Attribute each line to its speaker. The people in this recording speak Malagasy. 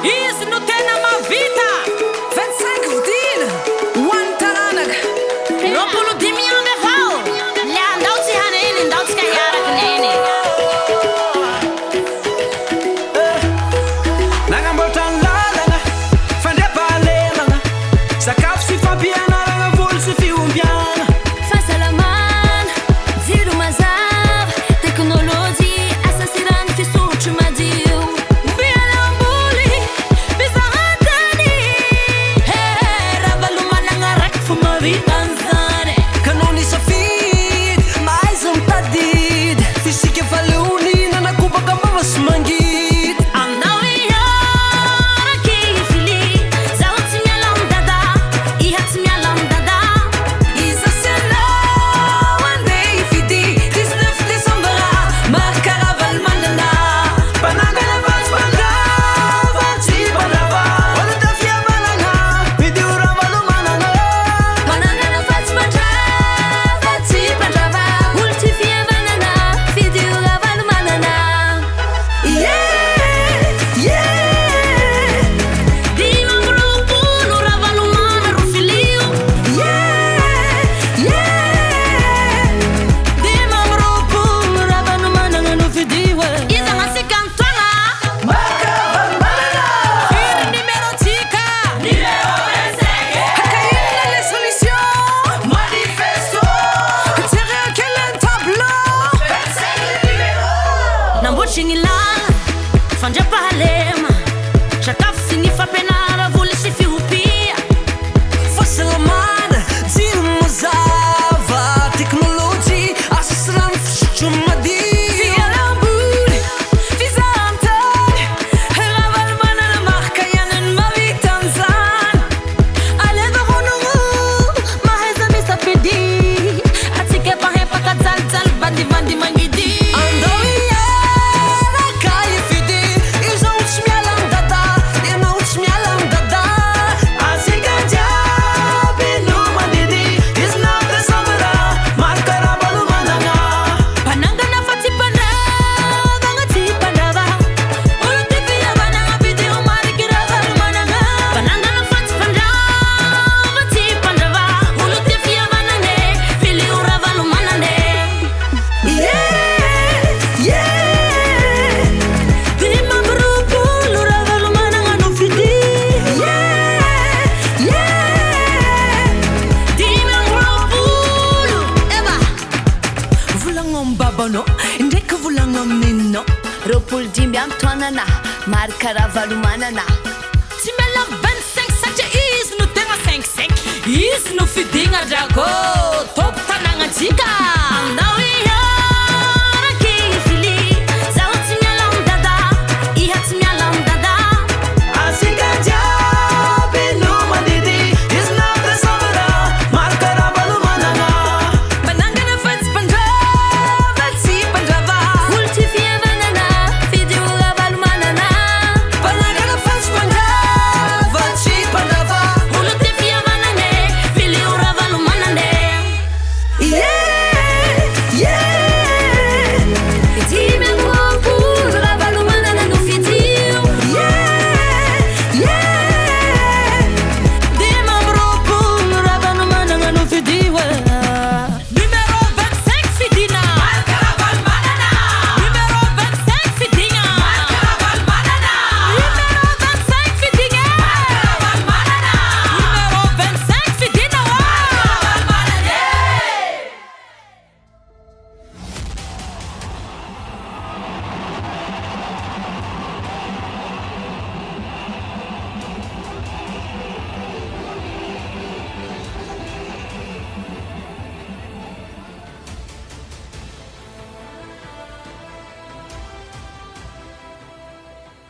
Speaker 1: Izy no tena mavita
Speaker 2: 25 vidina hoany taranaga
Speaker 1: roapolo dimy amby avao le andao tsy hana iny ndao tsika hiaraky neny
Speaker 2: nagnamboatra ny lalagna fandriam-pahalemagna sakafo sy fampianaragna volo sy fiombiana
Speaker 3: fahasalamana jiro mazava teknôlôjia asa sy rano fisotro madio mpianamboly fizahantany raha valomanagna raiky fo mavitan'izany
Speaker 2: kanao ny safidy maiza mitadidy fisika faleony nanakobaka mbava sy mangidy
Speaker 3: andao iaraky ifily zaho tsy miala amdada iha tsy miala amdada
Speaker 2: iza sy anao andeha hifidy 19 desambra markaravaly manana mpanangana vazy mpandrava tsy mpandrava olo tafiavalagna midio ravalomanana
Speaker 3: manangana fatsy mpandrava tsy mpandrava olo tsy fihavanana fidio ravalomanana dimy amby roapolo ravalomana ro filio dimy amby roapolo ravalomanana no fidio izagna sika antona
Speaker 1: firy numérotsika
Speaker 2: hakainona les solutions manifesto tireo quel un tableau
Speaker 3: nambotry gny lala fandriam-pahalema sakafo sy ny fampianara voly sy fiopia
Speaker 2: fahasalamana jiro mazava teknôlôjia asa sy rano fisotro madio fialamboly fizahantany ravalomanana marika ianany mavitan'izany
Speaker 3: aleva honogno mahaiza misapidi atsika mpahempaka jalijaly vandivandy magnidy
Speaker 2: andao iaraka ifidy izao tsy miala amdada ianao tsy miala amdada asika jiaby no mandidy 19 desambra marika ravalomanana
Speaker 3: mpanangana fa tsy mpandrava tsy mpandrava olo ty fihavanagna fidio mariky ravalomanana mpanangana fa tsy mpandrava tsy mpandrava olo ty fihavanane filio ravalomanane dimy amby roapolo ravalomanagna no fidi dimy amby roapolo eva
Speaker 2: volagno amin'ny babanao ndraiky volagno amininao
Speaker 3: roapolo dimy amby taonana marika ravalomanana
Speaker 1: tsy miala 25 satria izy no tena 55 izy no fidigna drago topo tanagnatsika